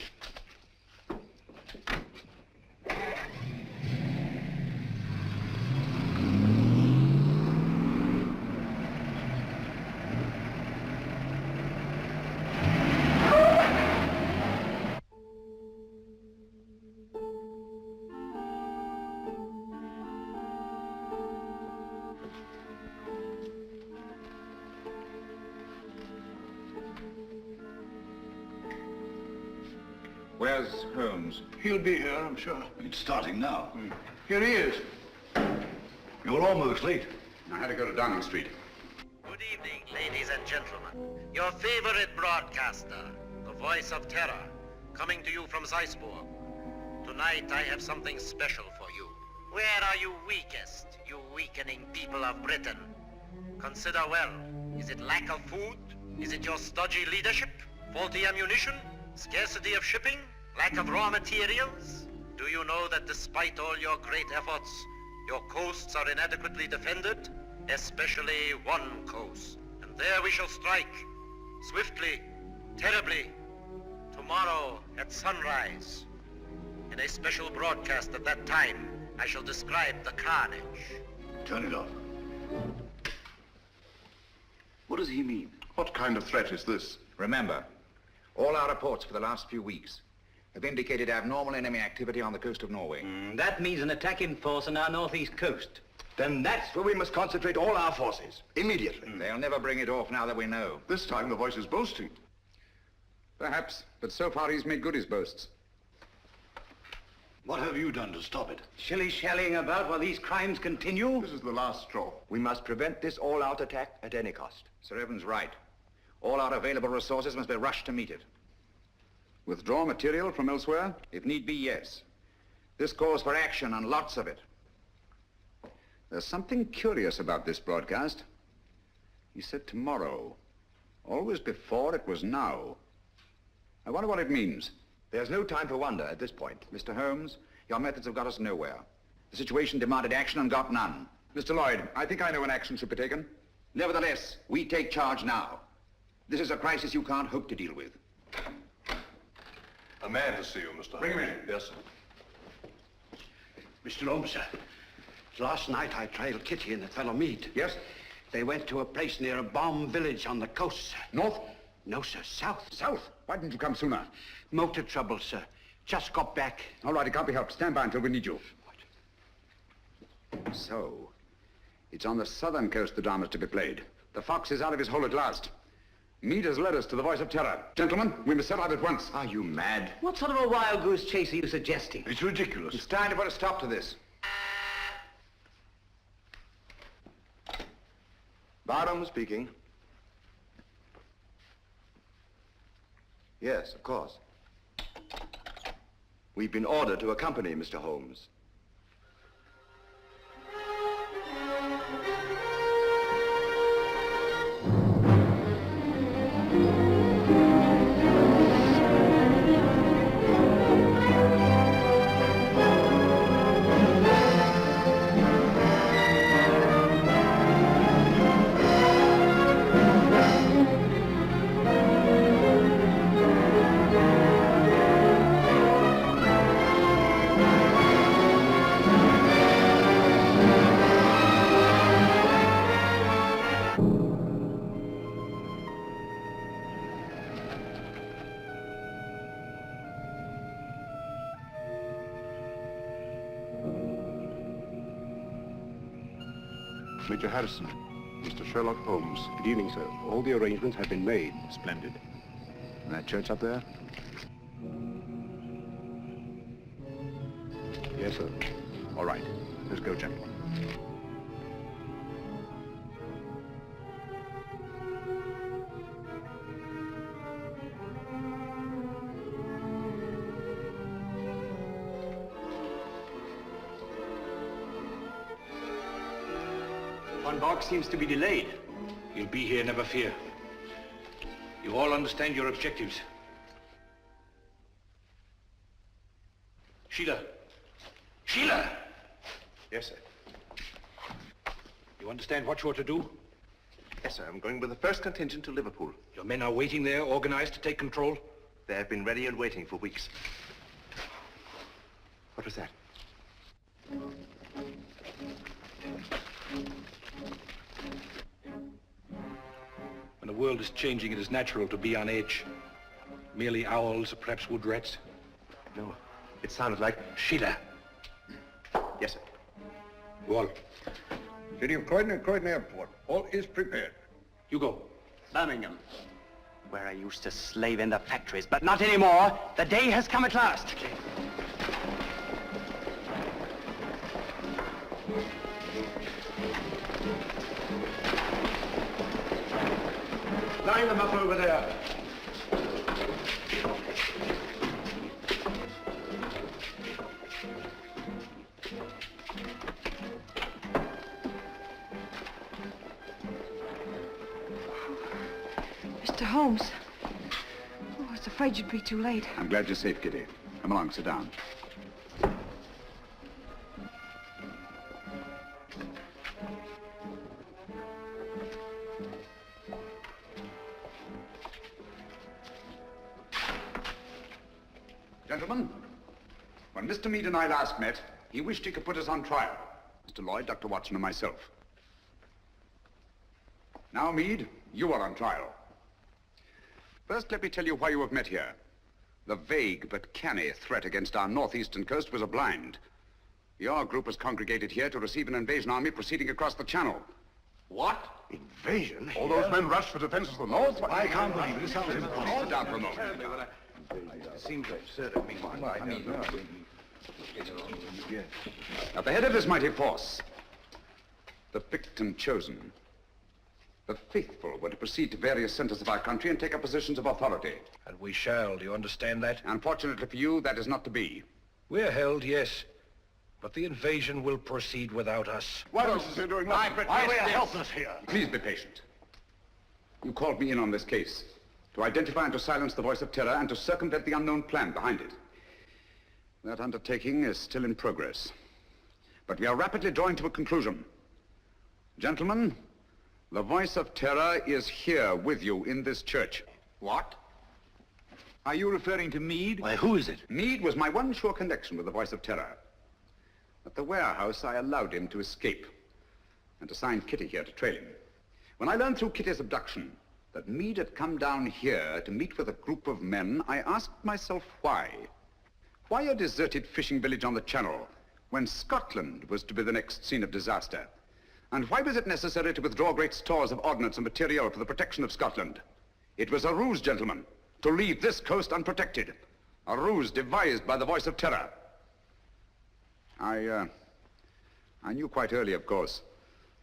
Where's Holmes? He'll be here, I'm sure. It's starting now. Here he is. You're almost late. I had to go to Downing Street. Good evening, ladies and gentlemen. Your favorite broadcaster, the voice of terror, coming to you from Zeisburg. Tonight I have something special for you. Where are you weakest, you weakening people of Britain? Consider well. Is it lack of food? Is it your stodgy leadership? Faulty ammunition? Scarcity of shipping? Lack of raw materials? Do you know that despite all your great efforts, your coasts are inadequately defended? Especially one coast. And there we shall strike. Swiftly, terribly. Tomorrow at sunrise. In a special broadcast at that time, I shall describe the carnage. Turn it off. What does he mean? What kind of threat is this? Remember, all our reports for the last few weeks have indicated abnormal enemy activity on the coast of Norway. That means an attack in force on our northeast coast. Then that's where we must concentrate all our forces, immediately. They'll never bring it off now that we know. This time the voice is boasting. Perhaps, but so far he's made good his boasts. What have you done to stop it? Shilly-shallying about while these crimes continue? This is the last straw. We must prevent this all-out attack at any cost. Sir Evan's right. All our available resources must be rushed to meet it. Withdraw material from elsewhere? If need be, yes. This calls for action, and lots of it. There's something curious about this broadcast. He said tomorrow. Always before it was now. I wonder what it means. There's no time for wonder at this point. Mr. Holmes, your methods have got us nowhere. The situation demanded action and got none. Mr. Lloyd, I think I know when action should be taken. Nevertheless, we take charge now. This is a crisis you can't hope to deal with. A man to see you, Mr. Bring him in. Yes, sir. Mr. Holmes, sir. Last night I trailed Kitty and that fellow Meade. Yes? They went to a place near a bomb village on the coast, sir. North? No, sir, south. South? Why didn't you come sooner? Motor trouble, sir. Just got back. All right, it can't be helped. Stand by until we need you. So, it's on the southern coast the drama's to be played. The fox is out of his hole at last. Meade has led us to the voice of terror. Gentlemen, we must set out at once. Are you mad? What sort of a wild goose chase are you suggesting? It's ridiculous. It's time to put a stop to this. Barham speaking. Yes, of course. We've been ordered to accompany Mr. Holmes. Major Harrison, Mr. Sherlock Holmes. Good evening, sir. All the arrangements have been made. Splendid. And that church up there? Yes, sir. All right. Let's go, gentlemen. Von Bork seems to be delayed. He'll be here, never fear. You all understand your objectives. Sheila! Sheila! Yes, sir. You understand what you're to do? Yes, sir. I'm going with the first contingent to Liverpool. Your men are waiting there, organized to take control? They have been ready and waiting for weeks. What was that? When the world is changing, it is natural to be on edge. Merely owls or perhaps wood rats? No, it sounded like Sheila. Yes, sir. Go on. City of Croydon and Croydon Airport. All is prepared. You go. Birmingham, where I used to slave in the factories, but not anymore. The day has come at last. Line them up over there. Mr. Holmes. Oh, I was afraid you'd be too late. I'm glad you're safe, Kitty. Come along, sit down. Gentlemen, when Mr. Meade and I last met, he wished he could put us on trial. Mr. Lloyd, Dr. Watson, and myself. Now, Meade, you are on trial. First, let me tell you why you have met here. The vague but canny threat against our northeastern coast was a blind. Your group was congregated here to receive an invasion army proceeding across the Channel. What? Invasion? All those men rushed for defense of the North? I can't believe it. It sounds impossible. Sit down for a moment. It seems absurd. At the head of this mighty force, the picked and chosen, the faithful were to proceed to various centers of our country and take up positions of authority. And we shall, do you understand that? Unfortunately for you, that is not to be. We're held, yes. But the invasion will proceed without us. What else is there doing nothing? Why we are helpless here? Please be patient. You called me in on this case to identify and to silence the voice of terror and to circumvent the unknown plan behind it. That undertaking is still in progress. But we are rapidly drawing to a conclusion. Gentlemen, the voice of terror is here with you in this church. What? Are you referring to Meade? Why, who is it? Meade was my one sure connection with the voice of terror. At the warehouse, I allowed him to escape and assigned Kitty here to trail him. When I learned through Kitty's abduction that Meade had come down here to meet with a group of men, I asked myself why. Why a deserted fishing village on the Channel when Scotland was to be the next scene of disaster? And why was it necessary to withdraw great stores of ordnance and material for the protection of Scotland? It was a ruse, gentlemen, to leave this coast unprotected. A ruse devised by the voice of terror. I knew quite early, of course,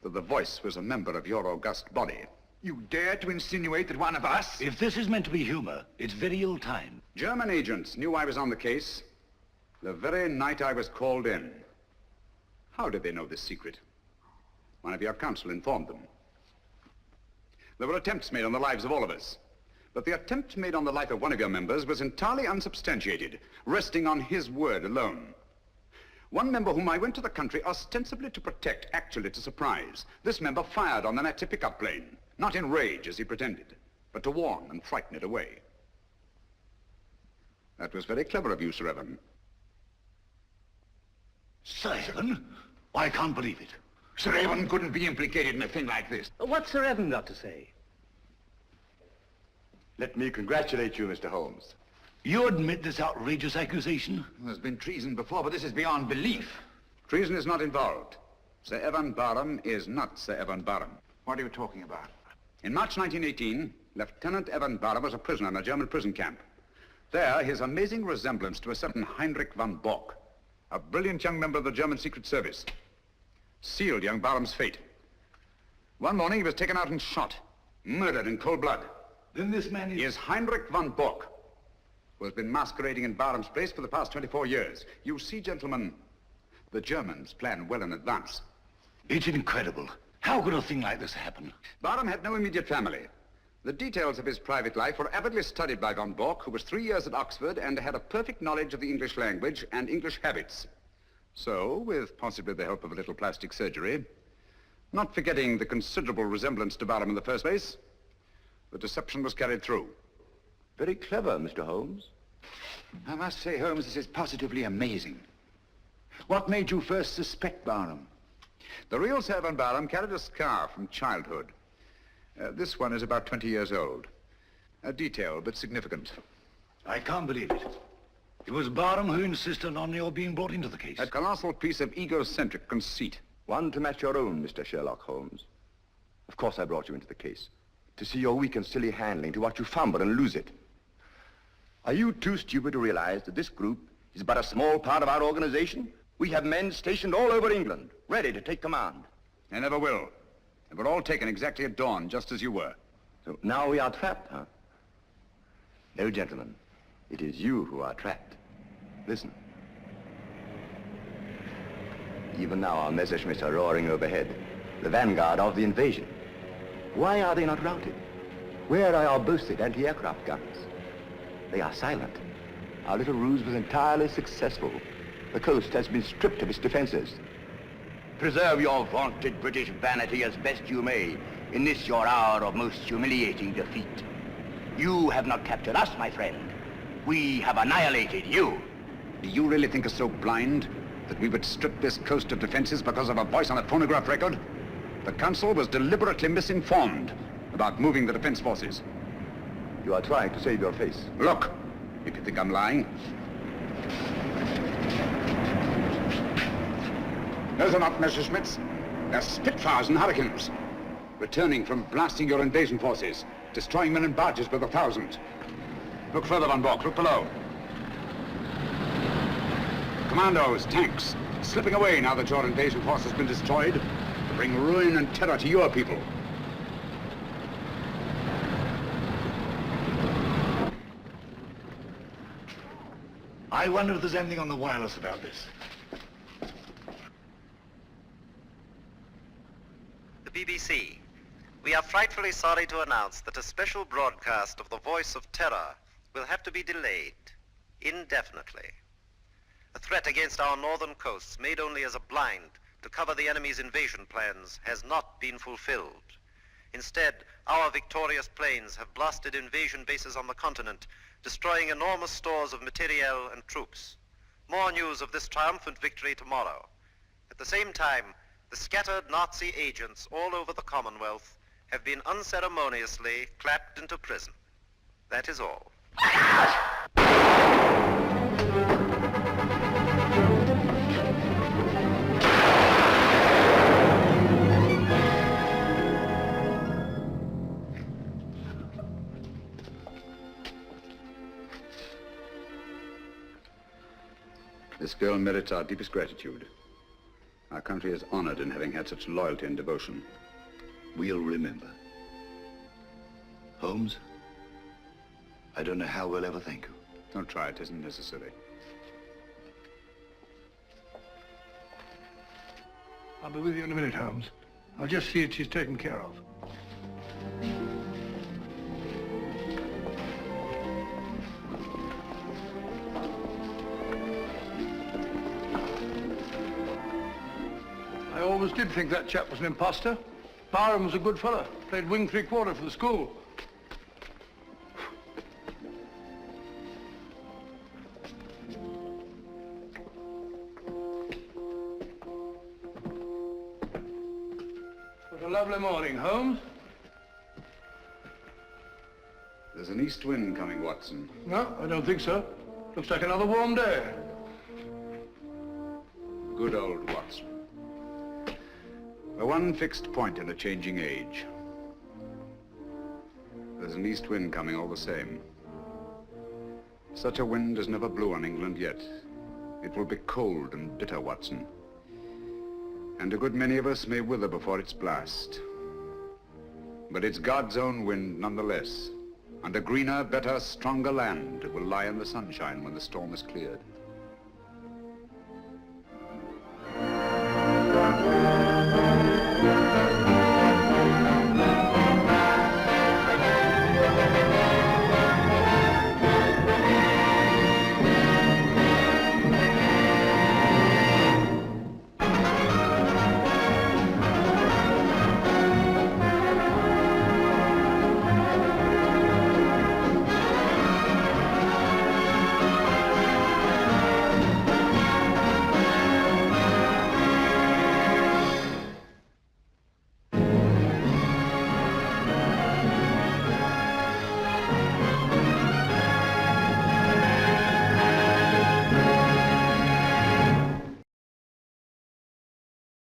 that the voice was a member of your august body. You dare to insinuate that one of us... If this is meant to be humor, it's very ill timed. German agents knew I was on the case the very night I was called in. How did they know this secret? One of your counsel informed them. There were attempts made on the lives of all of us. But the attempt made on the life of one of your members was entirely unsubstantiated, resting on his word alone. One member whom I went to the country ostensibly to protect, actually to surprise. This member fired on the Nazi pickup plane, not in rage as he pretended, but to warn and frighten it away. That was very clever of you, Sir Evan. Sir Evan? I can't believe it. Sir Evan couldn't be implicated in a thing like this. What's Sir Evan got to say? Let me congratulate you, Mr. Holmes. You admit this outrageous accusation? There's been treason before, but this is beyond belief. Treason is not involved. Sir Evan Barham is not Sir Evan Barham. What are you talking about? In March 1918, Lieutenant Evan Barham was a prisoner in a German prison camp. There, his amazing resemblance to a certain Heinrich von Bork, a brilliant young member of the German Secret Service, sealed young Barham's fate. One morning, he was taken out and shot, murdered in cold blood. Then this man is Heinrich von Bork, who has been masquerading in Barham's place for the past 24 years. You see, gentlemen, the Germans plan well in advance. It's incredible. How could a thing like this happen? Barham had no immediate family. The details of his private life were avidly studied by von Bork, who was 3 years at Oxford and had a perfect knowledge of the English language and English habits. So, with possibly the help of a little plastic surgery, Not forgetting the considerable resemblance to Barham in the first place, the deception was carried through. Very clever, Mr. Holmes. I must say, Holmes, this is positively amazing. What made you first suspect Barham? The real Sir Evan Barham carried a scar from childhood. This one is about 20 years old. A detail, but significant. I can't believe it. It was Barham who insisted on your being brought into the case. A colossal piece of egocentric conceit. One to match your own, Mr. Sherlock Holmes. Of course I brought you into the case. To see your weak and silly handling, to watch you fumble and lose it. Are you too stupid to realize that this group is but a small part of our organization? We have men stationed all over England, ready to take command. They never will. They were all taken exactly at dawn, just as you were. So now we are trapped, huh? No, gentlemen. It is you who are trapped. Listen. Even now our Messerschmitts are roaring overhead, the vanguard of the invasion. Why are they not routed? Where are our boasted anti-aircraft guns? They are silent. Our little ruse was entirely successful. The coast has been stripped of its defenses. Preserve your vaunted British vanity as best you may in this your hour of most humiliating defeat. You have not captured us, my friend. We have annihilated you. Do you really think us so blind that we would strip this coast of defenses because of a voice on a phonograph record? The Council was deliberately misinformed about moving the defense forces. You are trying to save your face. Look, if you think I'm lying. Those are not Messerschmitts. They're Spitfires and Hurricanes. Returning from blasting your invasion forces, destroying men and barges by the thousand. Look further, Von Bork. Look below. Commandos, tanks, slipping away now that your invasion force has been destroyed to bring ruin and terror to your people. I wonder if there's anything on the wireless about this. The BBC. We are frightfully sorry to announce that a special broadcast of the Voice of Terror will have to be delayed indefinitely. A threat against our northern coasts, made only as a blind to cover the enemy's invasion plans, has not been fulfilled. Instead, our victorious planes have blasted invasion bases on the continent, destroying enormous stores of materiel and troops. More news of this triumphant victory tomorrow. At the same time, the scattered Nazi agents all over the Commonwealth have been unceremoniously clapped into prison. That is all. This girl merits our deepest gratitude. Our country is honored in having had such loyalty and devotion. We'll remember. Holmes, I don't know how we'll ever thank you. Don't try, it isn't necessary. I'll be with you in a minute, Holmes. I'll just see that she's taken care of. I always did think that chap was an imposter. Barham was a good fellow. Played wing three-quarter for the school. What a lovely morning, Holmes. There's an east wind coming, Watson. No, I don't think so. Looks like another warm day. Good old Watson. The one fixed point in a changing age. There's an east wind coming all the same. Such a wind has never blew on England yet. It will be cold and bitter, Watson. And a good many of us may wither before its blast. But it's God's own wind nonetheless. And a greener, better, stronger land will lie in the sunshine when the storm is cleared.